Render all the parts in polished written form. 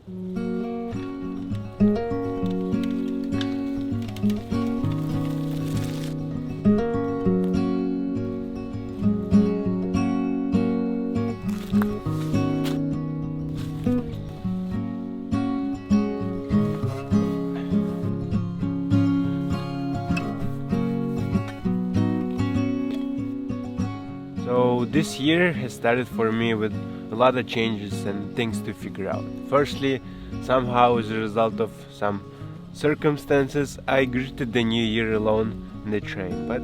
So this year has started for me with a lot of changes and things to figure out. Firstly, somehow as a result of some circumstances, I greeted the new year alone in the train, but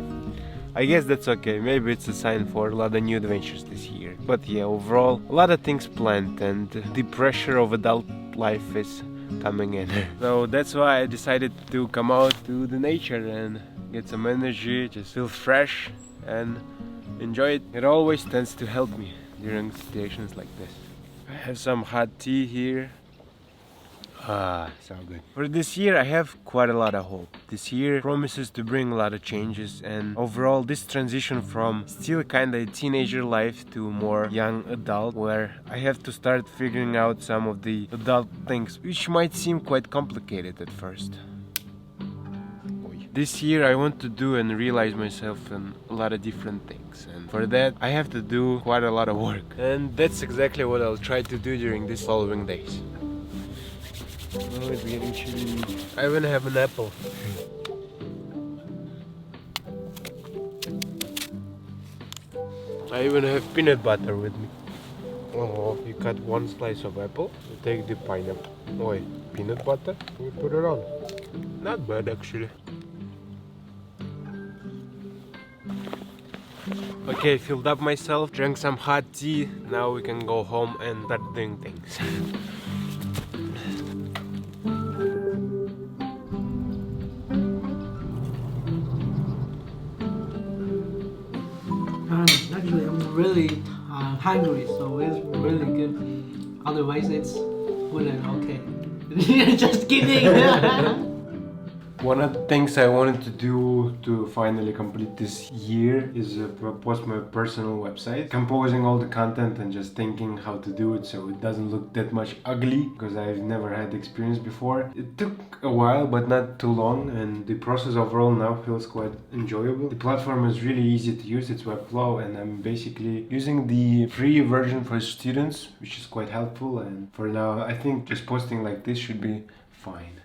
I guess that's okay. Maybe it's a sign for a lot of new adventures this year. But yeah, overall, a lot of things planned and the pressure of adult life is coming in. So that's why I decided to come out to the nature and get some energy, just feel fresh and enjoy it. It always tends to help me during situations like this. I have some hot tea here. So good. For this year I have quite a lot of hope. This year promises to bring a lot of changes, and overall this transition from still kinda teenager life to more young adult, where I have to start figuring out some of the adult things which might seem quite complicated at first. This year I want to do and realize myself in a lot of different things, and for that I have to do quite a lot of work, and that's exactly what I'll try to do during these following days. Oh, it's getting chilly. I even have an apple. I even have peanut butter with me. Oh, you cut one slice of apple, you take the pineapple. Oh wait, peanut butter, you put it on. Not bad actually. Okay, filled up myself, drank some hot tea. Now we can go home and start doing things. Actually, I'm really hungry, so it's really good. Otherwise, it's wouldn't okay. Just kidding. One of the things I wanted to do to finally complete this year is post my personal website, composing all the content and just thinking how to do it so it doesn't look that much ugly, because I've never had experience before. It took a while but not too long, and the process overall now feels quite enjoyable. The platform is really easy to use, it's Webflow, and I'm basically using the free version for students, which is quite helpful, and for now I think just posting like this should be fine.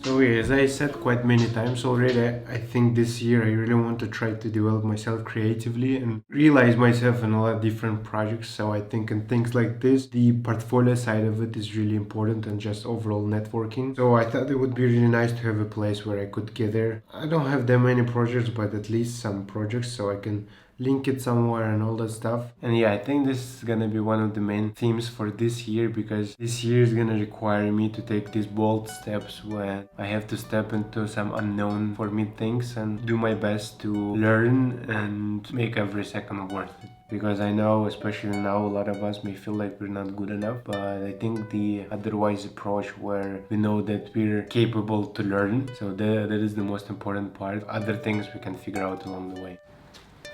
So yeah, as I said quite many times already, I think this year I really want to try to develop myself creatively and realize myself in a lot of different projects. So I think in things like this, the portfolio side of it is really important, and just overall networking. So I thought it would be really nice to have a place where I could gather. I don't have that many projects, but at least some projects, so I can link it somewhere and all that stuff. And yeah, I think this is gonna be one of the main themes for this year, because this year is gonna require me to take these bold steps where I have to step into some unknown for me things and do my best to learn and make every second worth it. Because I know, especially now, a lot of us may feel like we're not good enough, but I think the otherwise approach where we know that we're capable to learn, so that is the most important part. Other things we can figure out along the way.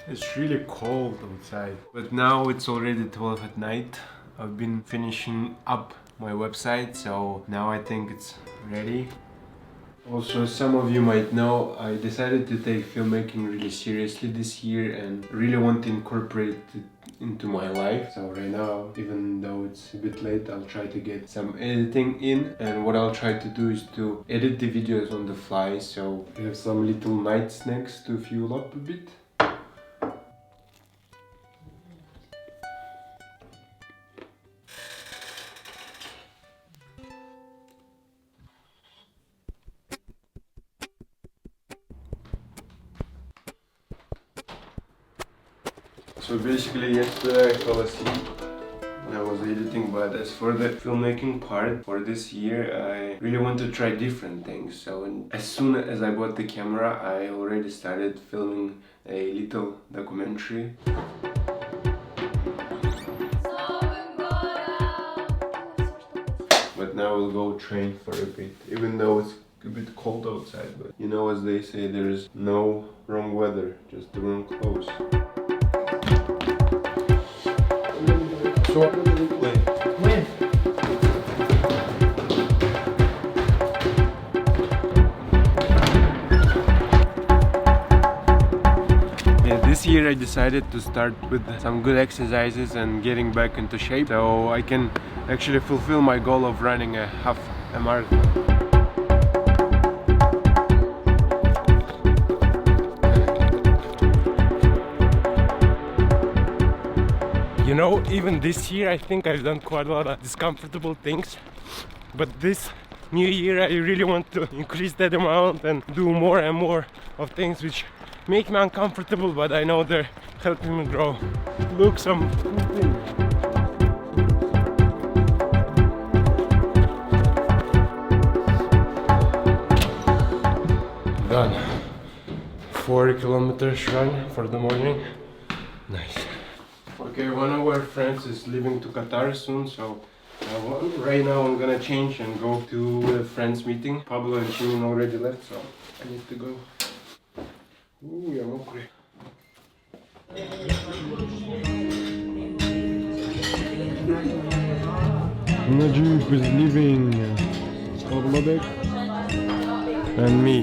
It's really cold outside, but now it's already 12 at night. I've been finishing up my website, so now I think it's ready. Also, some of you might know, I decided to take filmmaking really seriously this year and really want to incorporate it into my life. So right now, even though it's a bit late, I'll try to get some editing in, and what I'll try to do is to edit the videos on the fly, so I have some little night snacks to fuel up a bit. So basically yesterday I fell asleep when I was editing, but as for the filmmaking part for this year, I really want to try different things. So as soon as I bought the camera, I already started filming a little documentary. But now we'll go train for a bit, even though it's a bit cold outside, but you know, as they say, there's no wrong weather, just the wrong clothes. So, wait. year I decided to start with some good exercises and getting back into shape so I can actually fulfill my goal of running a half a marathon. You know, even this year I think I've done quite a lot of discomfortable things, but this new year I really want to increase that amount and do more and more of things which make me uncomfortable, but I know they're helping me grow. Look, some done. 4 kilometers run for the morning. Nice. Okay, one of our friends is leaving to Qatar soon, so right now I'm gonna change and go to a friends meeting. Pablo and Shimin already left, so I need to go. Ooh, я мокрый. Najib is leaving. Pablo and me.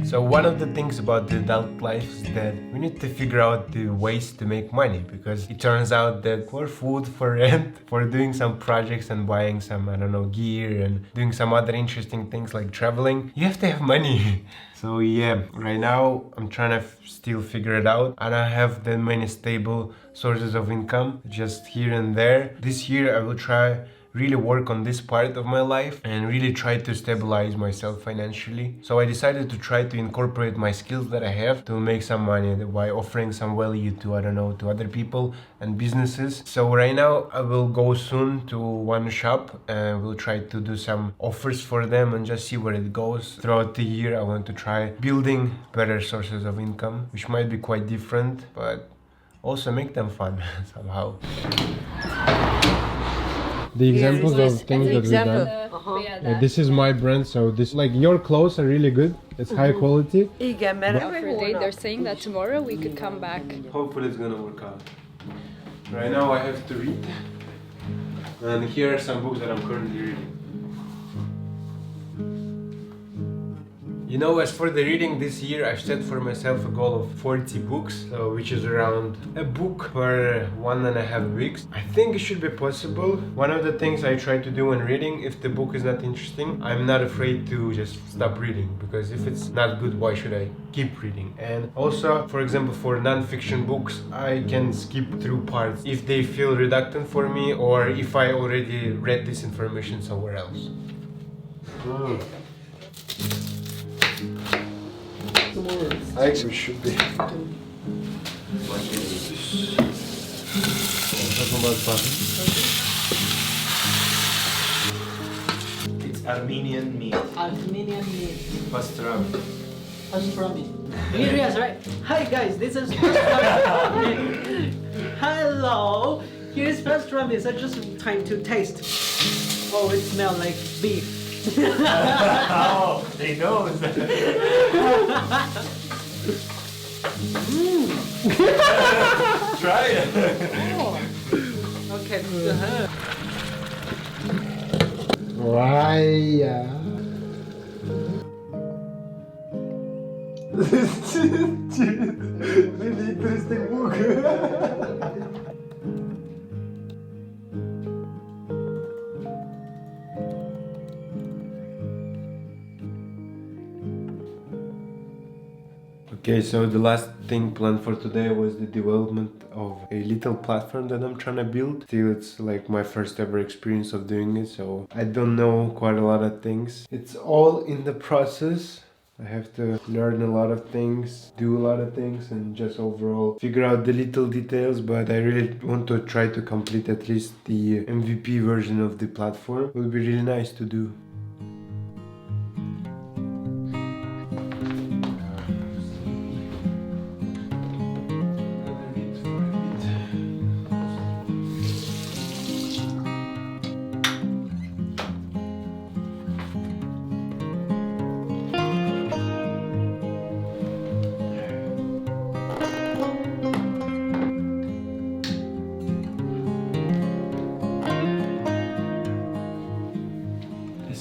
So one of the things about the adult life is that we need to figure out the ways to make money, because it turns out that for food, for rent, for doing some projects and buying some, I don't know, gear and doing some other interesting things like traveling, you have to have money. So yeah, right now I'm trying to still figure it out. I don't have that many stable sources of income, just here and there. This year I will try really work on this part of my life and really try to stabilize myself financially. So I decided to try to incorporate my skills that I have to make some money by offering some value to, I don't know, to other people and businesses. So right now I will go soon to one shop and we'll try to do some offers for them and just see where it goes. Throughout the year I want to try building better sources of income, which might be quite different, but also make them fun somehow. The examples of things that we've done. This is my brand, so this, like, your clothes are really good. It's high quality. For a date, they're saying that tomorrow we could come back. Hopefully it's gonna work out. Right now I have to read, and here are some books that I'm currently reading. You know, as for the reading this year, I've set for myself a goal of 40 books, which is around a book per 1.5 weeks. I think it should be possible. One of the things I try to do when reading, if the book is not interesting, I'm not afraid to just stop reading, because if it's not good, why should I keep reading? And also, for example, for non-fiction books, I can skip through parts if they feel reductant for me, or if I already read this information somewhere else. Actually, should be. It's Armenian meat. Armenian meat. Pastrami. Pastrami. Yes, right? Hi guys, this is pastrami. Hello, here's pastrami. So just time to taste. Oh, it smells like beef. Oh, they know. Try it. Okay. Why? Really interesting book. Okay, so the last thing planned for today was the development of a little platform that I'm trying to build. Still, it's like my first ever experience of doing it, so I don't know quite a lot of things. It's all in the process. I have to learn a lot of things, do a lot of things, and just overall figure out the little details, but I really want to try to complete at least the MVP version of the platform. It would be really nice to do.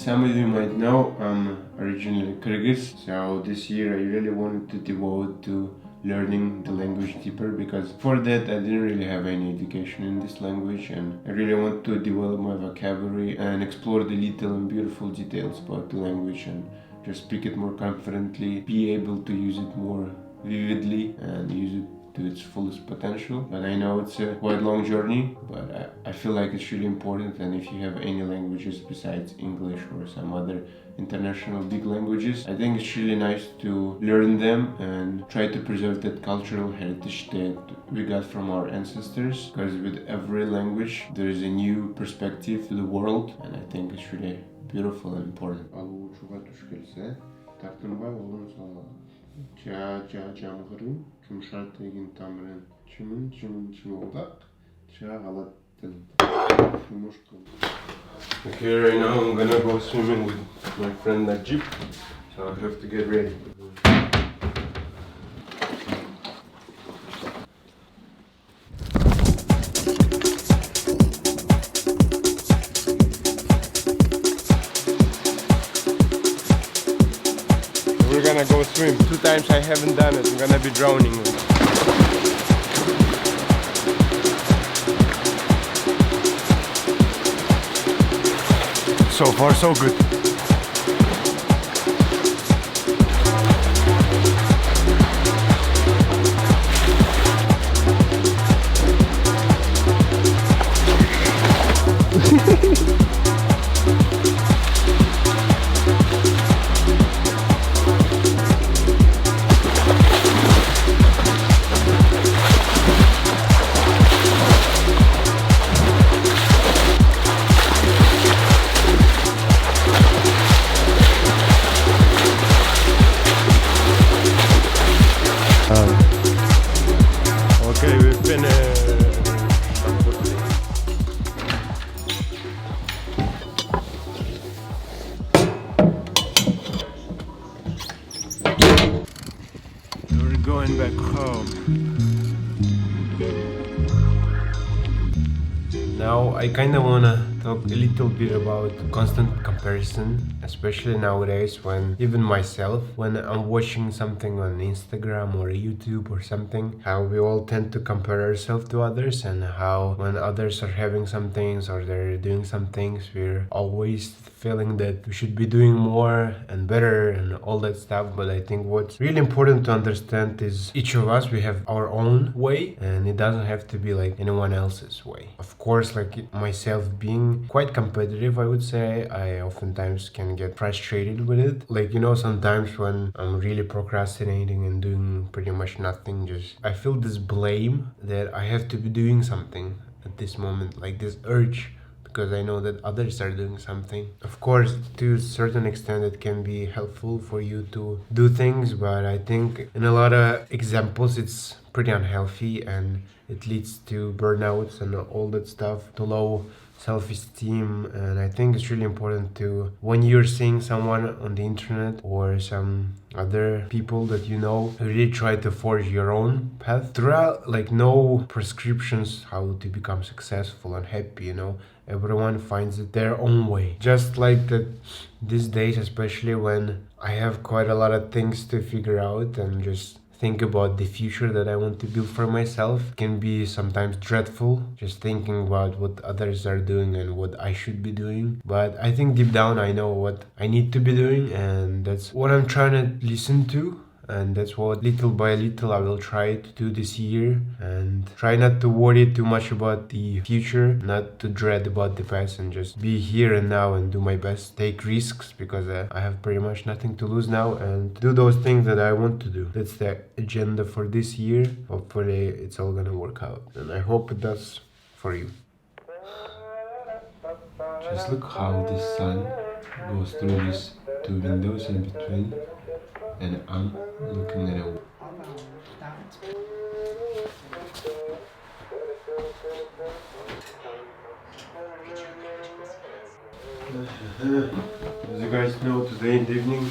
Some of you might know I'm originally Kyrgyz, so this year I really wanted to devote to learning the language deeper, because for that I didn't really have any education in this language, and I really want to develop my vocabulary and explore the little and beautiful details about the language and just speak it more confidently, be able to use it more vividly and use it to its fullest potential. But I know it's a quite long journey, but I feel like it's really important, and if you have any languages besides English or some other international big languages, I think it's really nice to learn them and try to preserve that cultural heritage that we got from our ancestors, because with every language there is a new perspective to the world, and I think it's really beautiful and important. Okay, right now I'm gonna go swimming with my friend Najib, so I have to get ready. We're gonna go swim. 2 times I haven't done it. I'm gonna be drowning. So far, so good. Okay, we've been we're going back home. Now I kind of wanna talk a little bit about constant comparison, especially nowadays, when even myself, when I'm watching something on Instagram or YouTube or something, how we all tend to compare ourselves to others, and how when others are having some things or they're doing some things, we're always feeling that we should be doing more and better and all that stuff. But I think what's really important to understand is each of us, we have our own way, and it doesn't have to be like anyone else's way. Of course, like myself being quite competitive, I would say, I oftentimes can get frustrated with it. Like, you know, sometimes when I'm really procrastinating and doing pretty much nothing, just I feel this blame that I have to be doing something at this moment, like this urge, because I know that others are doing something. Of course, to a certain extent, it can be helpful for you to do things, but I think in a lot of examples, it's pretty unhealthy, and it leads to burnouts and all that stuff, to low self-esteem. And I think it's really important to, when you're seeing someone on the internet or some other people that you know, really try to forge your own path. There are like no prescriptions how to become successful and happy, you know. Everyone finds it their own way. Just like that, these days, especially when I have quite a lot of things to figure out and just think about the future that I want to build for myself, can be sometimes dreadful, just thinking about what others are doing and what I should be doing. But I think deep down I know what I need to be doing, and that's what I'm trying to listen to. And that's what little by little I will try to do this year, and try not to worry too much about the future, not to dread about the past, and just be here and now and do my best, take risks, because I have pretty much nothing to lose now, and do those things that I want to do. That's the agenda for this year. Hopefully it's all gonna work out, and I hope it does for you. Just look how the sun goes through these 2 windows in between, and I'm looking at it. As you guys know, today in the evening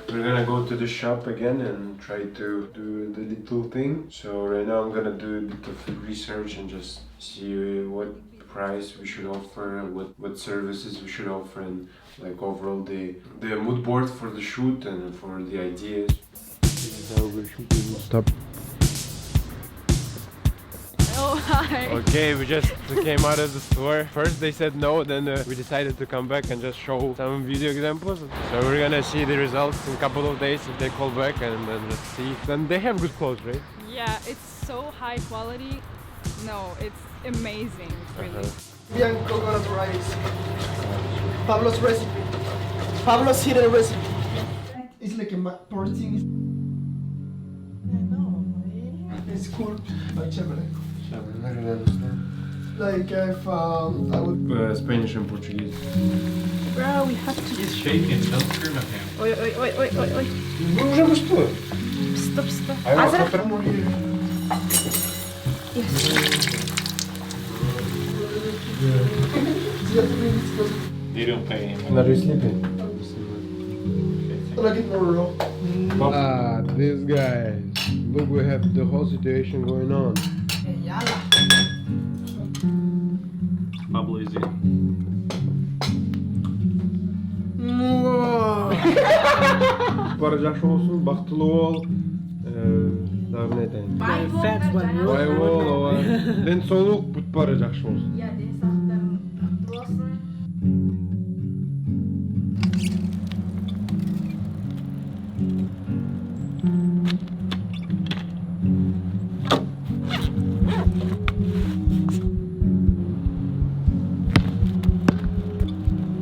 we're gonna go to the shop again and try to do the little thing. So right now I'm gonna do a bit of research and just see what price we should offer, what services we should offer, and like overall the mood board for the shoot and for the ideas. This is how we're shooting. Stop. Oh, hi. Okay, we just came out of the store. First they said no, then we decided to come back and just show some video examples. So we're gonna see the results in a couple of days if they call back, and then let's see. Then they have good clothes, right? Yeah, it's so high quality. No, it's amazing, really. Young coconut rice. Pablo's recipe. Pablo's hidden recipe. It's like a porcini. It's cool. Like chocolate. Like if I would. Spanish and Portuguese. Bro, we have to... He's shaking, don't scream at him. Oi, oi, oi, oi, oi, oi. Мы уже густой. Stop, stop. I want Azra? to more here. They don't pay him. Are you sleeping? Like it more raw. Ah, these guys. Look, we have the whole situation going on. Pablo is in. Baracak olsun, baktılı ol. Daha ne edeyim? Fat one. Vay ol, den soluk but baracak olsun. Ja, dinsdag den 8.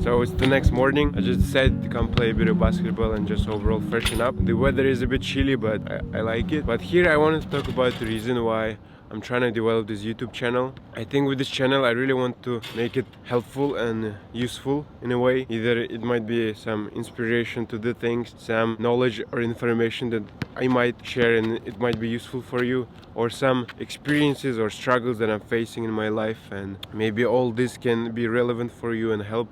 So it's the next morning. I just decided to come play a bit of basketball and just overall freshen up. The weather is a bit chilly, but I like it. But here I wanted to talk about the reason why I'm trying to develop this YouTube channel. I think with this channel I really want to make it helpful and useful in a way. Either it might be some inspiration to do things, some knowledge or information that I might share and it might be useful for you, or some experiences or struggles that I'm facing in my life, and maybe all this can be relevant for you and help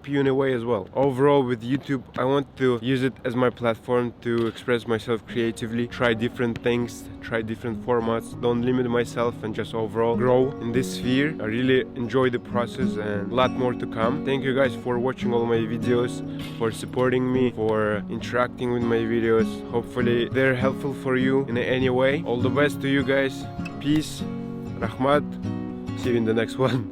you in a way as well. Overall, with YouTube, I want to use it as my platform to express myself creatively, try different things, try different formats, don't limit myself, and just overall grow in this sphere. I really enjoy the process and a lot more to come. Thank you guys for watching all my videos, for supporting me, for interacting with my videos. Hopefully they're helpful for you in any way. All the best to you guys. Peace. Rahmat. See you in the next one.